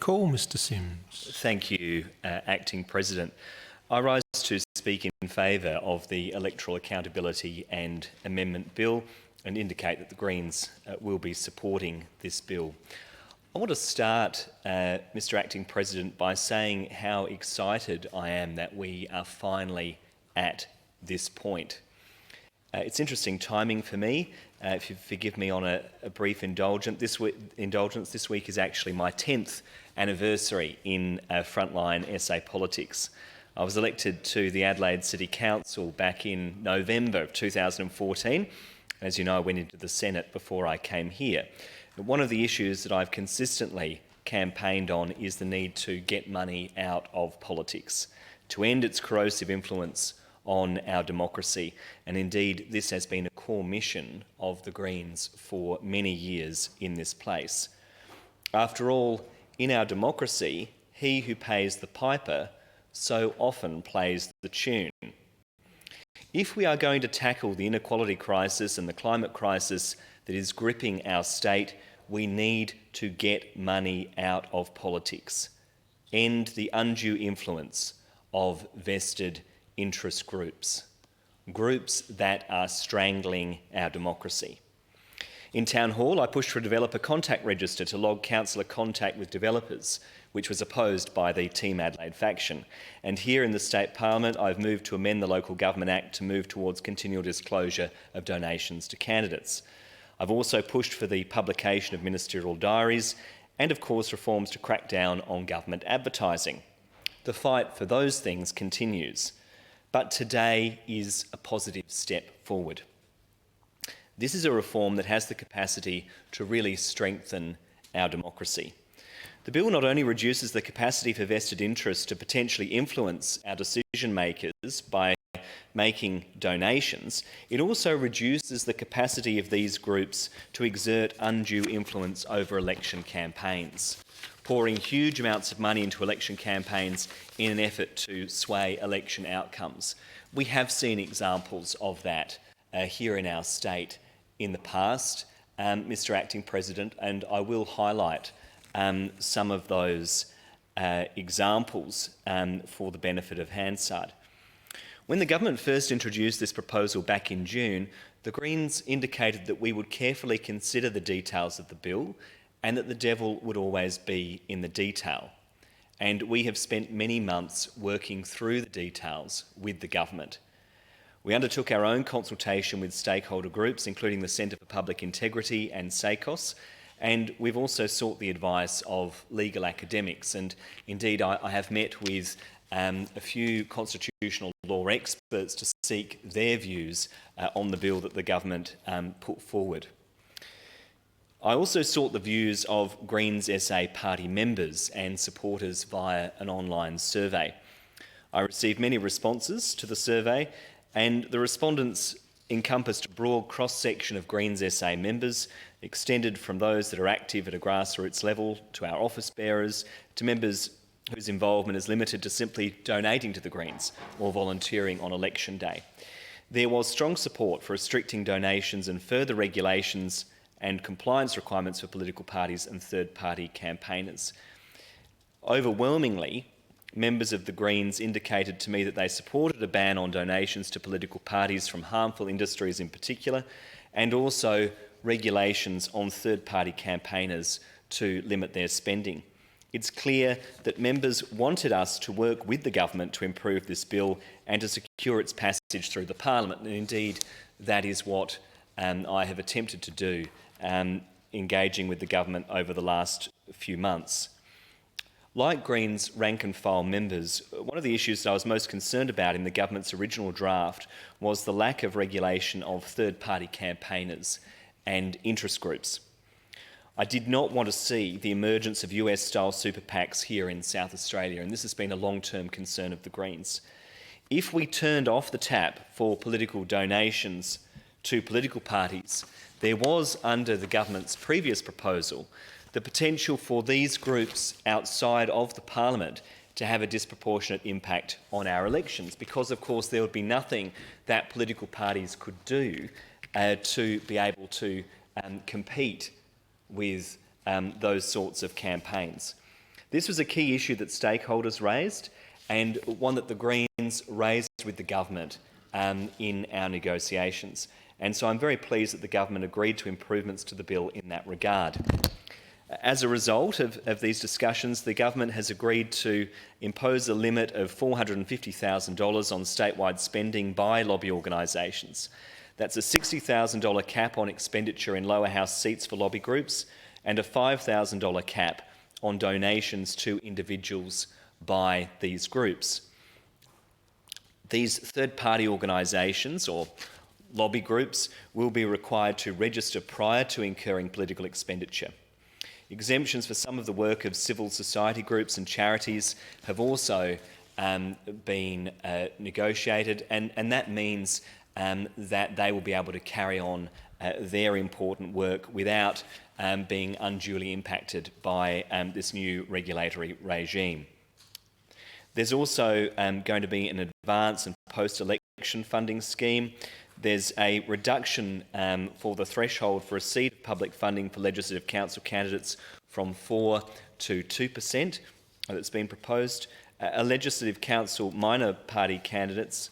call, Mr Simms. Thank you, Acting President. I rise to speak in favour of the Electoral Accountability and Amendment Bill and indicate that the Greens will be supporting this bill. I want to start, Mr Acting President, by saying how excited I am that we are finally at this point. It's interesting timing for me. If you forgive me on a brief indulgence, this week is actually my 10th anniversary in frontline SA politics. I was elected to the Adelaide City Council back in November of 2014. As you know, I went into the Senate before I came here. But one of the issues that I've consistently campaigned on is the need to get money out of politics, to end its corrosive influence on our democracy. And indeed, this has been a core mission of the Greens for many years in this place. After all, in our democracy, he who pays the piper so often plays the tune. If we are going to tackle the inequality crisis and the climate crisis that is gripping our state, we need to get money out of politics, end the undue influence of vested interest groups that are strangling our democracy. In Town Hall, I pushed for a developer contact register to log councillor contact with developers, which was opposed by the Team Adelaide faction. And here in the State Parliament, I've moved to amend the Local Government Act to move towards continual disclosure of donations to candidates. I've also pushed for the publication of ministerial diaries and, of course, reforms to crack down on government advertising. The fight for those things continues, but today is a positive step forward. This is a reform that has the capacity to really strengthen our democracy. The bill not only reduces the capacity for vested interests to potentially influence our decision makers by making donations, it also reduces the capacity of these groups to exert undue influence over election campaigns, pouring huge amounts of money into election campaigns in an effort to sway election outcomes. We have seen examples of that here in our state in the past, Mr Acting President, and I will highlight some of those examples for the benefit of Hansard. When the government first introduced this proposal back in June, the Greens indicated that we would carefully consider the details of the bill and that the devil would always be in the detail. And we have spent many months working through the details with the government. We undertook our own consultation with stakeholder groups, including the Centre for Public Integrity and SACOS, and we've also sought the advice of legal academics. And indeed, I have met with a few constitutional law experts to seek their views on the bill that the government put forward. I also sought the views of Greens SA party members and supporters via an online survey. I received many responses to the survey, and the respondents encompassed a broad cross-section of Greens SA members, extended from those that are active at a grassroots level to our office bearers, to members whose involvement is limited to simply donating to the Greens or volunteering on election day. There was strong support for restricting donations and further regulations and compliance requirements for political parties and third-party campaigners. Overwhelmingly, members of the Greens indicated to me that they supported a ban on donations to political parties from harmful industries in particular, and also regulations on third-party campaigners to limit their spending. It's clear that members wanted us to work with the government to improve this bill and to secure its passage through the Parliament, and indeed that is what I have attempted to do, engaging with the government over the last few months. Like Greens rank and file members, one of the issues that I was most concerned about in the government's original draft was the lack of regulation of third-party campaigners and interest groups. I did not want to see the emergence of US-style super PACs here in South Australia, and this has been a long-term concern of the Greens. If we turned off the tap for political donations to political parties, there was, under the government's previous proposal, the potential for these groups outside of the Parliament to have a disproportionate impact on our elections, because, of course, there would be nothing that political parties could do to be able to compete with those sorts of campaigns. This was a key issue that stakeholders raised and one that the Greens raised with the government in our negotiations. And so I'm very pleased that the government agreed to improvements to the bill in that regard. As a result of these discussions, the government has agreed to impose a limit of $450,000 on statewide spending by lobby organisations. That's a $60,000 cap on expenditure in lower house seats for lobby groups and a $5,000 cap on donations to individuals by these groups. These third-party organisations or lobby groups will be required to register prior to incurring political expenditure. Exemptions for some of the work of civil society groups and charities have also been negotiated, and that means that they will be able to carry on their important work without being unduly impacted by this new regulatory regime. There's also going to be an advance and post-election funding scheme. There's a reduction for the threshold for receipt of public funding for Legislative Council candidates from 4 to 2% that's been proposed. A Legislative Council minor party candidates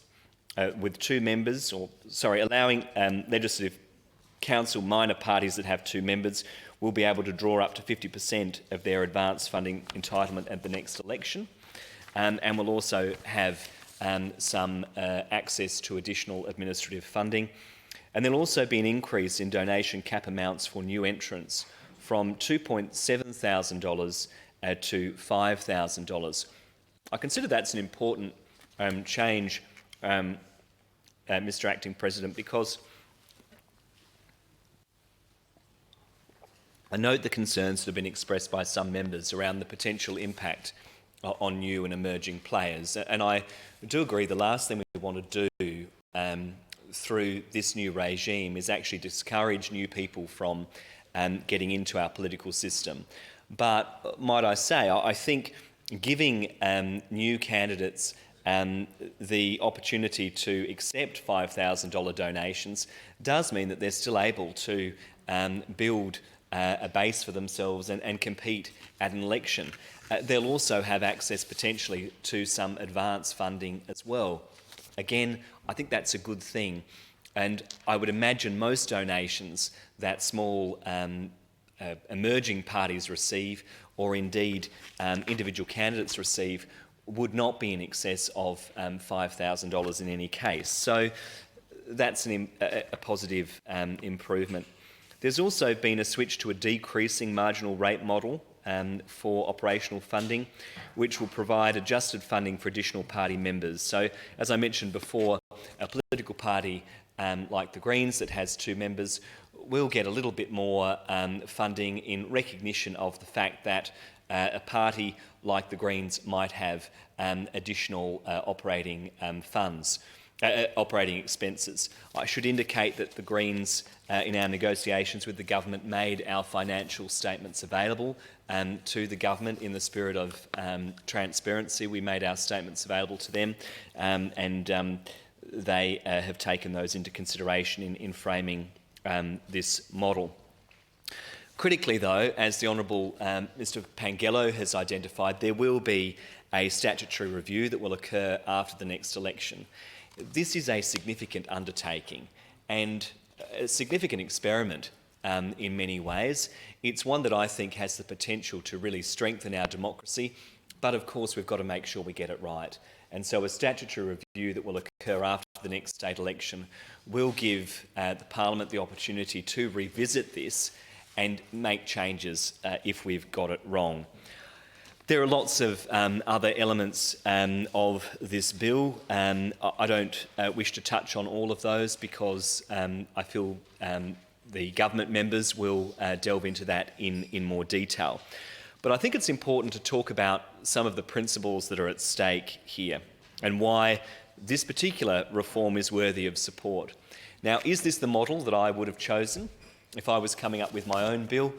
with 2 members, allowing Legislative Council minor parties that have 2 members will be able to draw up to 50% of their advance funding entitlement at the next election, and will also have some access to additional administrative funding. And there'll also be an increase in donation cap amounts for new entrants from $2,700 to $5,000. I consider that's an important change, Mr. Acting President, because I note the concerns that have been expressed by some members around the potential impact on new and emerging players. And I do agree the last thing we want to do through this new regime is actually discourage new people from getting into our political system. But might I say, I think giving new candidates the opportunity to accept $5,000 donations does mean that they're still able to build a base for themselves and compete at an election. They'll also have access potentially to some advance funding as well. Again, I think that's a good thing, and I would imagine most donations that small emerging parties receive, or indeed individual candidates receive, would not be in excess of $5,000 in any case. So that's a positive improvement. There's also been a switch to a decreasing marginal rate model for operational funding, which will provide adjusted funding for additional party members. So, as I mentioned before, a political party like the Greens that has 2 members will get a little bit more funding in recognition of the fact that a party like the Greens might have additional operating funds. Operating expenses. I should indicate that the Greens, in our negotiations with the government, made our financial statements available to the government in the spirit of transparency. We made our statements available to them, and they have taken those into consideration in framing this model. Critically, though, as the Honourable Mr Pangello has identified, there will be a statutory review that will occur after the next election. This is a significant undertaking and a significant experiment in many ways. It's one that I think has the potential to really strengthen our democracy, but of course we've got to make sure we get it right. And so a statutory review that will occur after the next state election will give the Parliament the opportunity to revisit this and make changes if we've got it wrong. There are lots of other elements of this bill. I don't wish to touch on all of those because I feel the government members will delve into that in more detail. But I think it's important to talk about some of the principles that are at stake here and why this particular reform is worthy of support. Now, is this the model that I would have chosen if I was coming up with my own bill?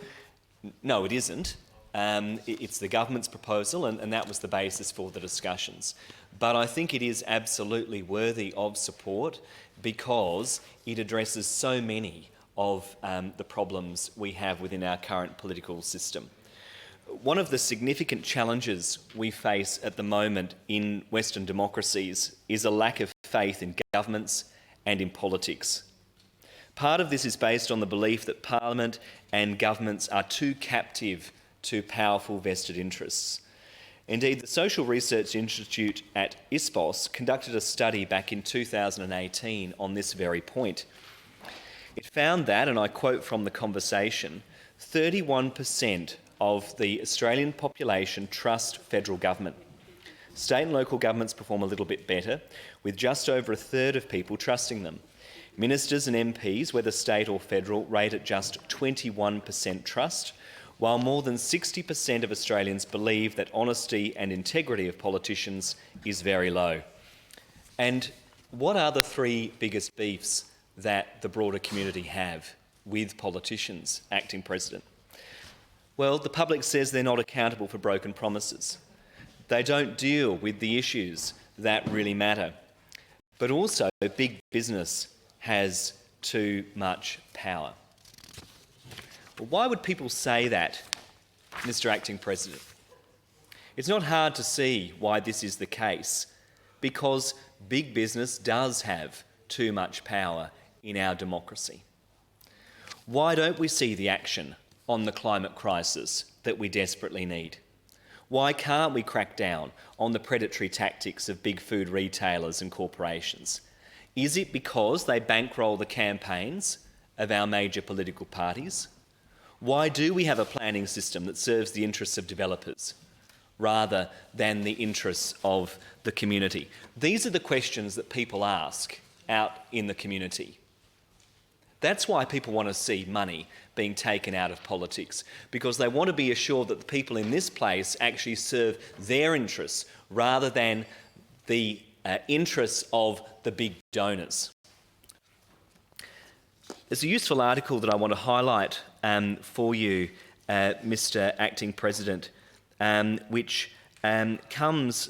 No, it isn't. It's the government's proposal, and that was the basis for the discussions. But I think it is absolutely worthy of support because it addresses so many of the problems we have within our current political system. One of the significant challenges we face at the moment in Western democracies is a lack of faith in governments and in politics. Part of this is based on the belief that Parliament and governments are too captive to powerful vested interests. Indeed, the Social Research Institute at ISPOS conducted a study back in 2018 on this very point. It found that, and I quote from the conversation, 31% of the Australian population trust federal government. State and local governments perform a little bit better, with just over a third of people trusting them. Ministers and MPs, whether state or federal, rate at just 21% trust, while more than 60% of Australians believe that honesty and integrity of politicians is very low. And what are the three biggest beefs that the broader community have with politicians, Acting President? Well, the public says they're not accountable for broken promises. They don't deal with the issues that really matter. But also, big business has too much power. Well, why would people say that, Mr. Acting President? It's not hard to see why this is the case, because big business does have too much power in our democracy. Why don't we see the action on the climate crisis that we desperately need? Why can't we crack down on the predatory tactics of big food retailers and corporations? Is it because they bankroll the campaigns of our major political parties? Why do we have a planning system that serves the interests of developers rather than the interests of the community? These are the questions that people ask out in the community. That's why people want to see money being taken out of politics, because they want to be assured that the people in this place actually serve their interests rather than the interests of the big donors. There's a useful article that I want to highlight for you, Mr. Acting President, which comes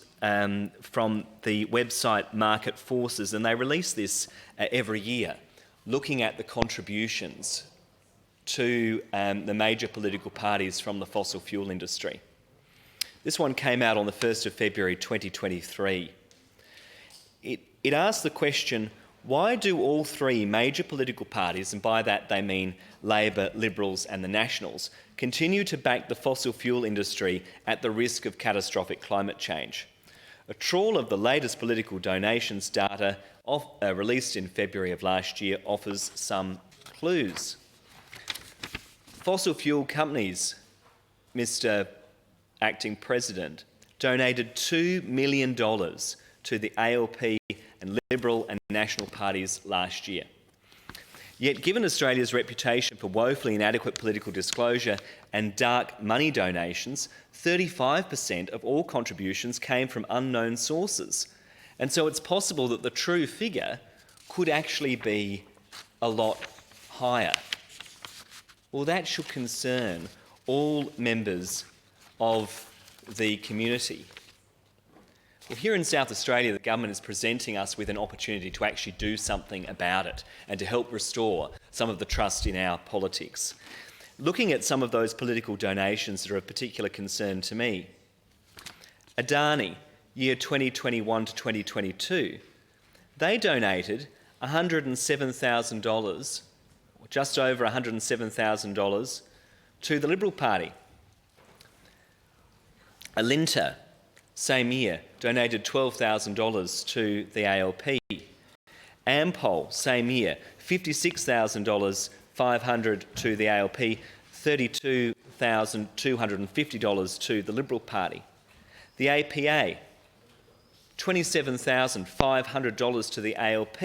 from the website Market Forces, and they release this every year, looking at the contributions to the major political parties from the fossil fuel industry. This one came out on the 1st of February 2023. It asked the question, why do all three major political parties, and by that they mean Labor, Liberals and the Nationals, continue to back the fossil fuel industry at the risk of catastrophic climate change? A trawl of the latest political donations data released in February of last year offers some clues. Fossil fuel companies, Mr. Acting President, donated $2 million to the ALP and Liberal and National parties last year. Yet, given Australia's reputation for woefully inadequate political disclosure and dark money donations, 35% of all contributions came from unknown sources. And so it's possible that the true figure could actually be a lot higher. Well, that should concern all members of the community. Well, here in South Australia, the government is presenting us with an opportunity to actually do something about it and to help restore some of the trust in our politics. Looking at some of those political donations that are of particular concern to me, Adani, year 2021 to 2022, they donated $107,000, or just over $107,000, to the Liberal Party. Alinta, same year, donated $12,000 to the ALP. Ampol, same year, $56,500 to the ALP, $32,250 to the Liberal Party. The APA, $27,500 to the ALP,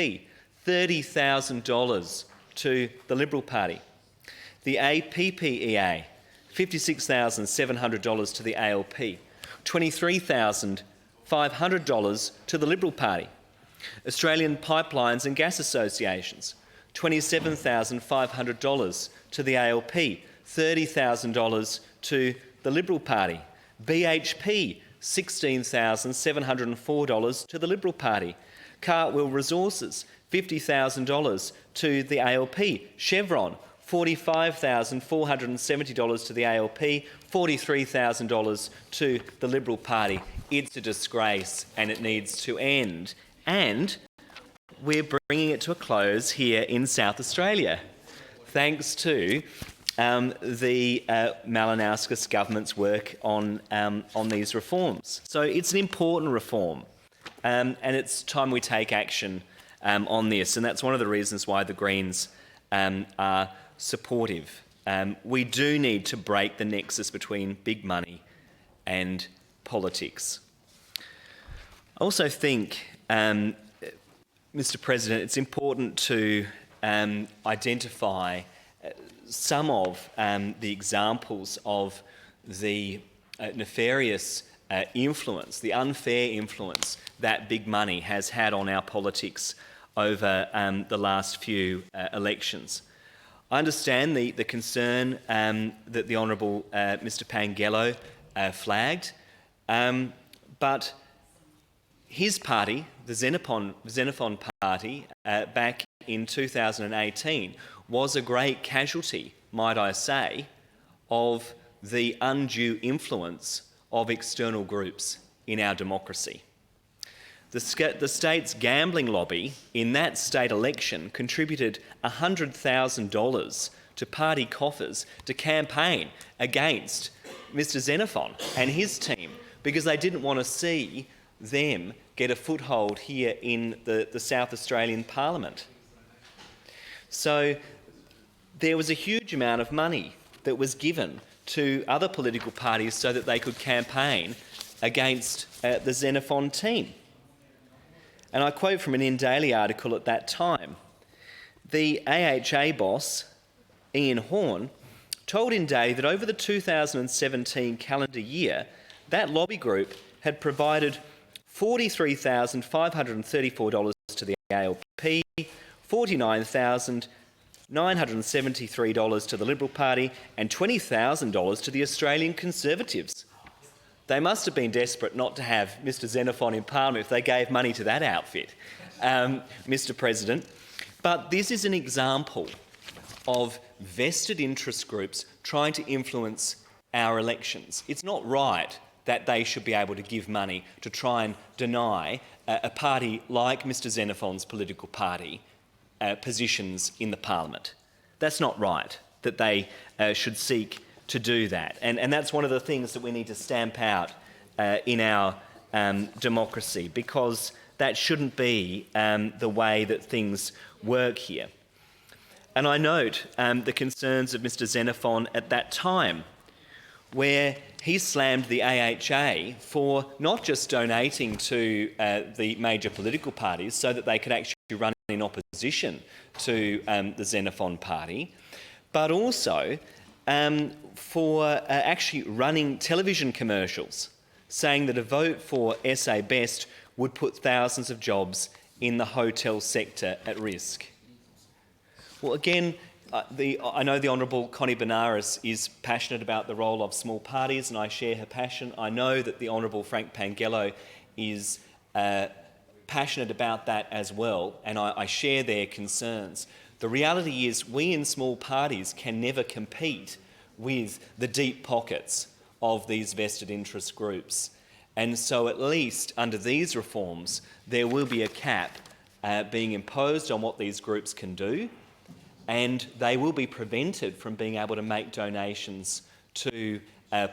$30,000 to the Liberal Party. The APPEA, $56,700 to the ALP, $23,500 to the Liberal Party. Australian Pipelines and Gas Associations, $27,500 to the ALP, $30,000 to the Liberal Party. BHP, $16,704 to the Liberal Party. Cartwheel Resources, $50,000 to the ALP. Chevron, $45,470 to the ALP, $43,000 to the Liberal Party. It's a disgrace and it needs to end. And we're bringing it to a close here in South Australia, thanks to the Malinowskis government's work on these reforms. So it's an important reform, and it's time we take action on this, and that's one of the reasons why the Greens are supportive. We do need to break the nexus between big money and politics. I also think, Mr. President, it's important to identify some of the examples of the nefarious influence, the unfair influence that big money has had on our politics over the last few elections. I understand the concern that the Honourable Mr. Pangello flagged, but his party, the Xenophon Party, back in 2018, was a great casualty, might I say, of the undue influence of external groups in our democracy. The state's gambling lobby in that state election contributed $100,000 to party coffers to campaign against Mr. Xenophon and his team because they didn't want to see them get a foothold here in the South Australian Parliament. So there was a huge amount of money that was given to other political parties so that they could campaign against the Xenophon team. And I quote from an InDaily article at that time. The AHA boss, Ian Horn, told InDaily that over the 2017 calendar year, that lobby group had provided $43,534 to the ALP, $49,973 to the Liberal Party and $20,000 to the Australian Conservatives. They must have been desperate not to have Mr. Xenophon in Parliament if they gave money to that outfit, Mr. President. But this is an example of vested interest groups trying to influence our elections. It's not right that they should be able to give money to try and deny a party like Mr. Xenophon's political party positions in the Parliament. That's not right, that they should seek to do that. And that's one of the things that we need to stamp out in our democracy, because that shouldn't be the way that things work here. And I note the concerns of Mr. Xenophon at that time, where he slammed the AHA for not just donating to the major political parties so that they could actually run in opposition to the Xenophon Party, but also for actually running television commercials saying that a vote for SA Best would put thousands of jobs in the hotel sector at risk. Well, again, I know the Honourable Connie Benares is passionate about the role of small parties, and I share her passion. I know that the Honourable Frank Pangello is passionate about that as well, and I share their concerns. The reality is we in small parties can never compete with the deep pockets of these vested interest groups. And so at least under these reforms, there will be a cap being imposed on what these groups can do, and they will be prevented from being able to make donations to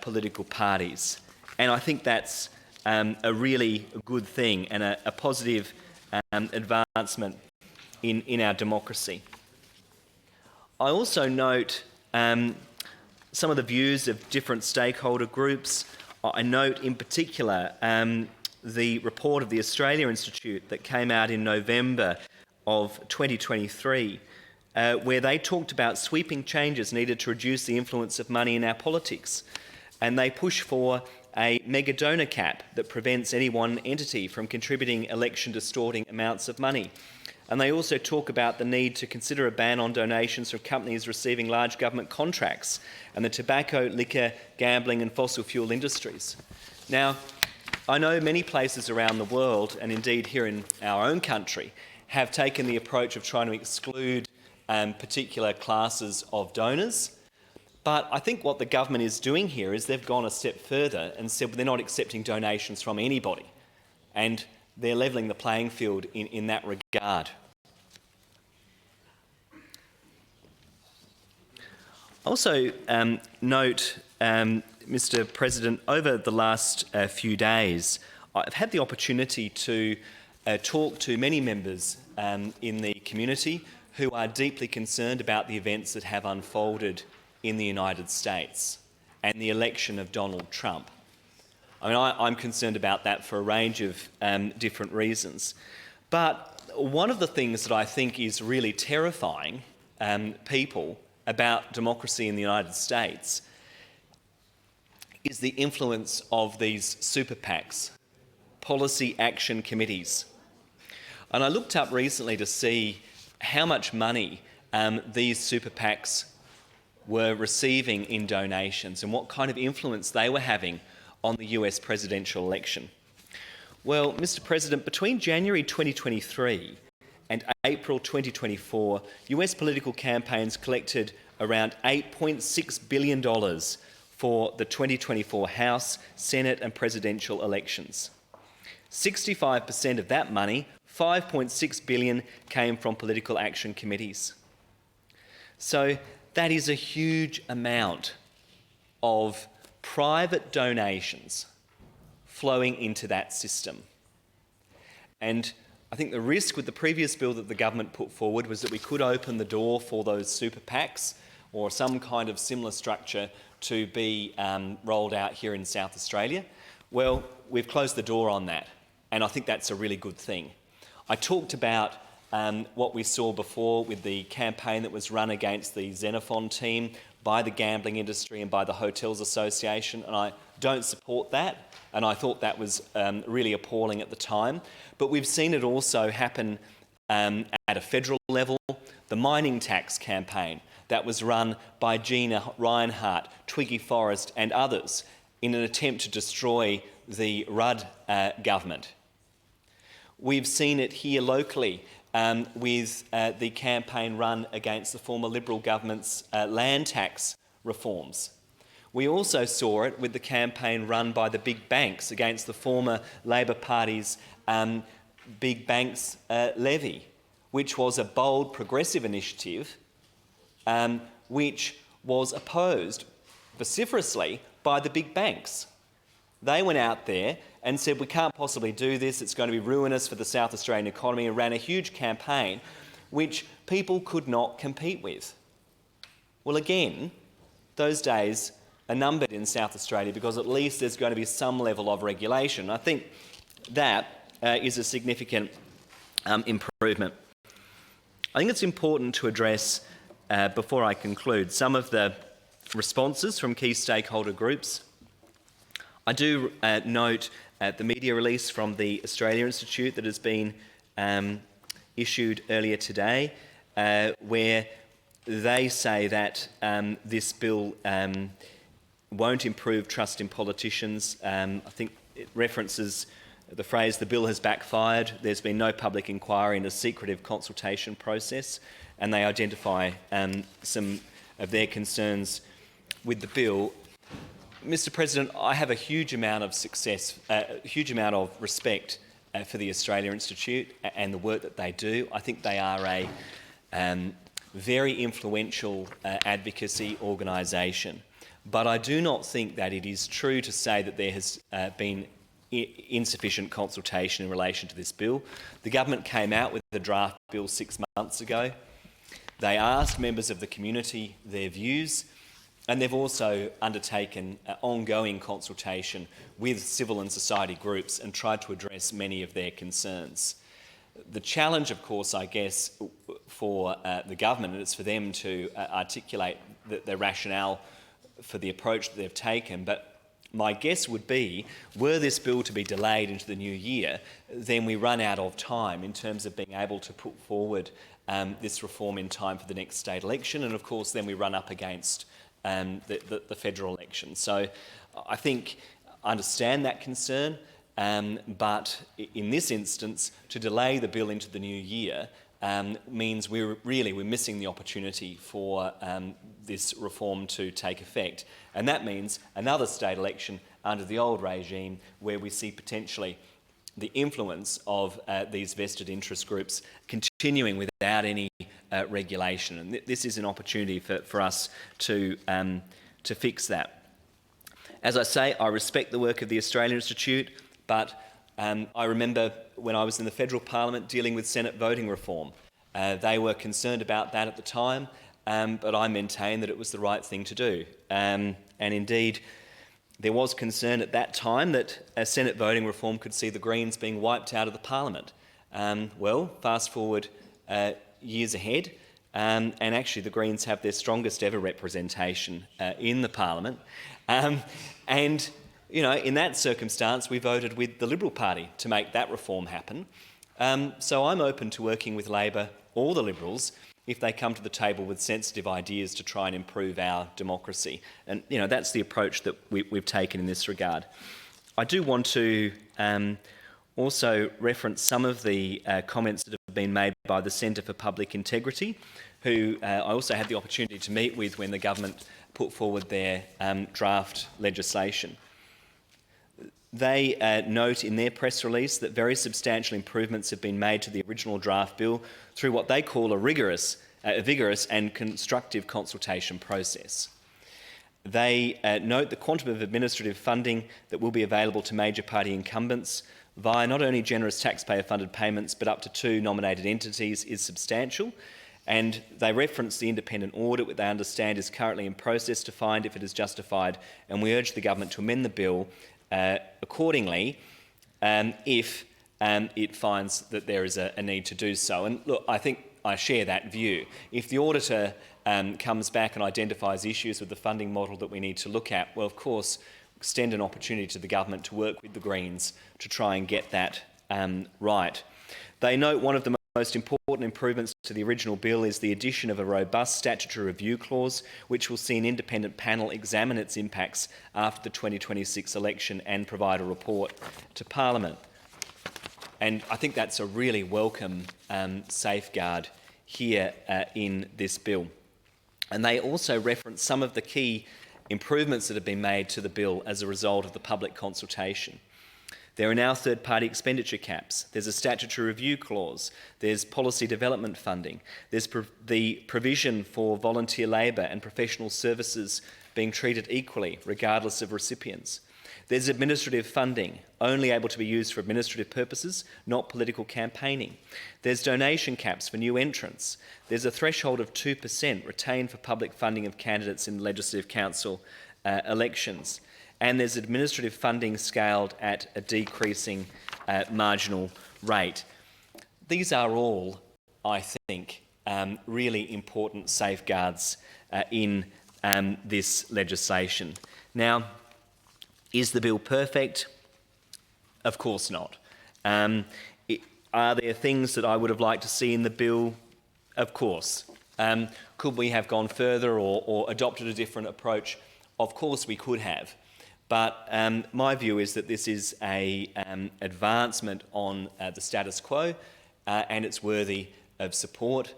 political parties. And I think that's a really good thing and a positive advancement in our democracy. I also note some of the views of different stakeholder groups. I note in particular the report of the Australia Institute that came out in November of 2023, where they talked about sweeping changes needed to reduce the influence of money in our politics. And they push for a mega donor cap that prevents any one entity from contributing election-distorting amounts of money. And they also talk about the need to consider a ban on donations from companies receiving large government contracts and the tobacco, liquor, gambling and fossil fuel industries. Now, I know many places around the world, and indeed here in our own country, have taken the approach of trying to exclude particular classes of donors. But I think what the government is doing here is they've gone a step further and said they're not accepting donations from anybody, and they're levelling the playing field in that regard. Also note, Mr. President, over the last few days, I've had the opportunity to talk to many members in the community who are deeply concerned about the events that have unfolded in the United States and the election of Donald Trump. I mean, I'm concerned about that for a range of different reasons. But one of the things that I think is really terrifying people about democracy in the United States is the influence of these super PACs, policy action committees. And I looked up recently to see how much money these super PACs were receiving in donations and what kind of influence they were having on the US presidential election. Well, Mr. President, between January 2023 and April 2024, US political campaigns collected around $8.6 billion for the 2024 House, Senate and presidential elections. 65% of that money, $5.6 billion, came from political action committees. So that is a huge amount of private donations flowing into that system. And I think the risk with the previous bill that the government put forward was that we could open the door for those super PACs or some kind of similar structure to be rolled out here in South Australia. Well, we've closed the door on that, and I think that's a really good thing. I talked about what we saw before with the campaign that was run against the Xenophon team by the gambling industry and by the Hotels Association, and I don't support that, and I thought that was really appalling at the time. But we've seen it also happen at a federal level. The mining tax campaign that was run by Gina Rinehart, Twiggy Forrest and others in an attempt to destroy the Rudd government. We've seen it here locally with the campaign run against the former Liberal government's land tax reforms. We also saw it with the campaign run by the big banks against the former Labor Party's big banks levy, which was a bold progressive initiative which was opposed vociferously by the big banks. They went out there and said, we can't possibly do this, it's going to be ruinous for the South Australian economy, and ran a huge campaign which people could not compete with. Well, again, those days are numbered in South Australia because at least there's going to be some level of regulation. I think that is a significant improvement. I think it's important to address, before I conclude, some of the responses from key stakeholder groups. I do note the media release from the Australia Institute that has been issued earlier today, where they say that this bill won't improve trust in politicians. I think it references the phrase, the bill has backfired, there's been no public inquiry and a secretive consultation process, and they identify some of their concerns with the bill. Mr. President, I have a huge amount of respect for the Australia Institute and the work that they do. I think they are a very influential advocacy organisation. But I do not think that it is true to say that there has been insufficient consultation in relation to this bill. The government came out with the draft bill 6 months ago. They asked members of the community their views, and they've also undertaken ongoing consultation with civil and society groups and tried to address many of their concerns. The challenge, of course, I guess, for the government, and it's for them to articulate the rationale for the approach that they've taken, but my guess would be, were this bill to be delayed into the new year, then we run out of time in terms of being able to put forward this reform in time for the next state election, and of course then we run up against the federal election. So I think I understand that concern, but in this instance, to delay the bill into the new year means we're missing the opportunity for this reform to take effect. And that means another state election under the old regime where we see potentially the influence of these vested interest groups continuing without any regulation. And this is an opportunity for us to fix that. As I say, I respect the work of the Australian Institute, but I remember when I was in the federal parliament dealing with Senate voting reform. They were concerned about that at the time, but I maintained that it was the right thing to do. And indeed, there was concern at that time that Senate voting reform could see the Greens being wiped out of the parliament. Well, fast forward years ahead, and actually the Greens have their strongest ever representation in the parliament. And, you know, in that circumstance, we voted with the Liberal Party to make that reform happen. So I'm open to working with Labor or the Liberals if they come to the table with sensitive ideas to try and improve our democracy. And, you know, that's the approach that we've taken in this regard. I do want to also reference some of the comments that have been made by the Centre for Public Integrity, who I also had the opportunity to meet with when the government put forward their draft legislation. They note in their press release that very substantial improvements have been made to the original draft bill through what they call a vigorous and constructive consultation process. They note the quantum of administrative funding that will be available to major party incumbents via not only generous taxpayer-funded payments but up to 2 nominated entities is substantial, and they reference the independent audit which they understand is currently in process to find if it is justified, and we urge the government to amend the bill accordingly if it finds that there is a need to do so. And look, I think I share that view. If the auditor comes back and identifies issues with the funding model that we need to look at, well, of course, extend an opportunity to the government to work with the Greens to try and get that right. They note one of the most important improvements to the original bill is the addition of a robust statutory review clause, which will see an independent panel examine its impacts after the 2026 election and provide a report to Parliament. And I think that's a really welcome safeguard here in this bill. And they also reference some of the key improvements that have been made to the bill as a result of the public consultation. There are now third-party expenditure caps. There's a statutory review clause. There's policy development funding. There's the provision for volunteer labour and professional services being treated equally, regardless of recipients. There's administrative funding, only able to be used for administrative purposes, not political campaigning. There's donation caps for new entrants. There's a threshold of 2% retained for public funding of candidates in Legislative Council elections. And there's administrative funding scaled at a decreasing marginal rate. These are all, I think, really important safeguards in this legislation. Now, is the bill perfect? Of course not. Are there things that I would have liked to see in the bill? Of course. Could we have gone further or adopted a different approach? Of course we could have. But my view is that this is an advancement on the status quo and it's worthy of support.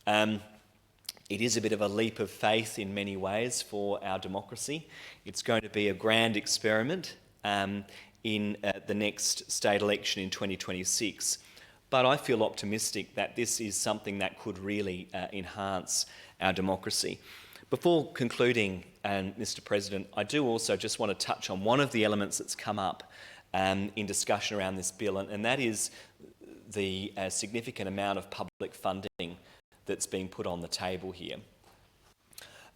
It is a bit of a leap of faith in many ways for our democracy. It's going to be a grand experiment in the next state election in 2026. But I feel optimistic that this is something that could really enhance our democracy. Before concluding, Mr. President, I do also just want to touch on one of the elements that's come up in discussion around this bill, and that is the significant amount of public funding that's being put on the table here.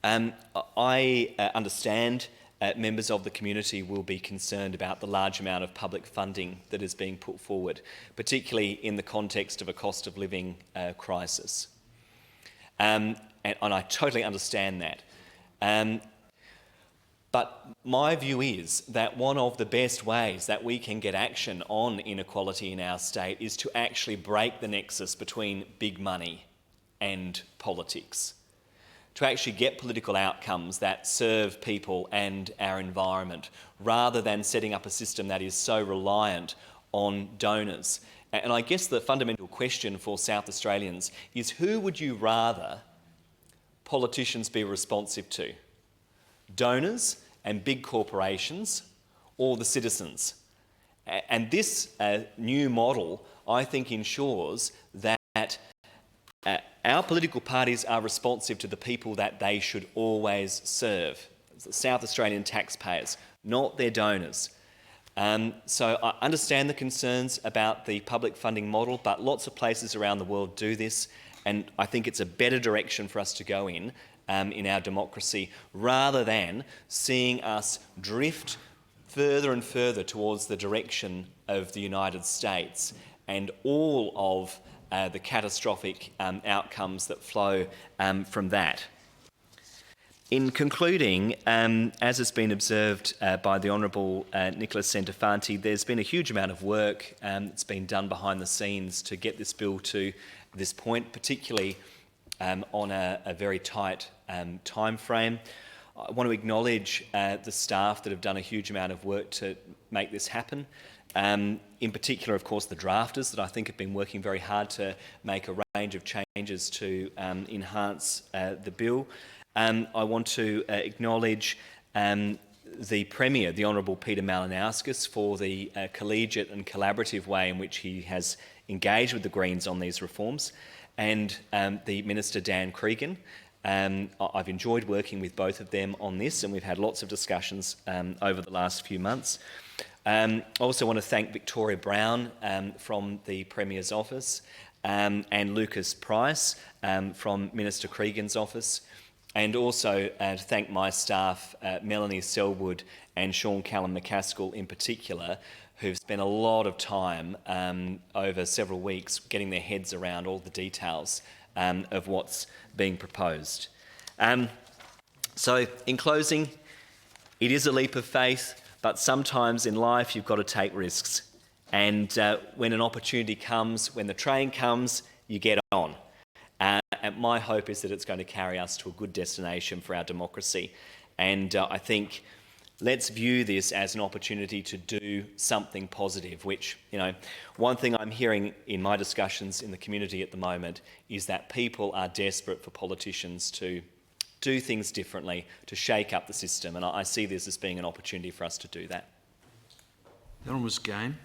I understand members of the community will be concerned about the large amount of public funding that is being put forward, particularly in the context of a cost of living crisis. And I totally understand that. But my view is that one of the best ways that we can get action on inequality in our state is to actually break the nexus between big money and politics, to actually get political outcomes that serve people and our environment, rather than setting up a system that is so reliant on donors. And I guess the fundamental question for South Australians is, who would you rather politicians be responsive to? Donors and big corporations, or the citizens? And this new model, I think, ensures that our political parties are responsive to the people that they should always serve, the South Australian taxpayers, not their donors. So I understand the concerns about the public funding model, but lots of places around the world do this, and I think it's a better direction for us to go in our democracy, rather than seeing us drift further and further towards the direction of the United States and all of the catastrophic outcomes that flow from that. In concluding, as has been observed by the Honourable Nicholas Centofanti, there's been a huge amount of work that's been done behind the scenes to get this bill to this point, particularly on a very tight time frame. I want to acknowledge the staff that have done a huge amount of work to make this happen. In particular, of course, the drafters that I think have been working very hard to make a range of changes to enhance the bill. I want to acknowledge the Premier, the Honourable Peter Malinauskas, for the collegiate and collaborative way in which he has engaged with the Greens on these reforms, and the Minister Dan Cregan. I've enjoyed working with both of them on this, and we've had lots of discussions over the last few months. I also want to thank Victoria Brown from the Premier's office, and Lucas Price from Minister Cregan's office, and also to thank my staff, Melanie Selwood and Sean Callum McCaskill in particular, who've spent a lot of time over several weeks getting their heads around all the details of what's being proposed. So in closing, it is a leap of faith, but sometimes in life you've got to take risks. And when an opportunity comes, when the train comes, you get on. And my hope is that it's going to carry us to a good destination for our democracy. And I think let's view this as an opportunity to do something positive, which, one thing I'm hearing in my discussions in the community at the moment is that people are desperate for politicians to do things differently, to shake up the system. And I see this as being an opportunity for us to do that. The Honourable Ms. Gain.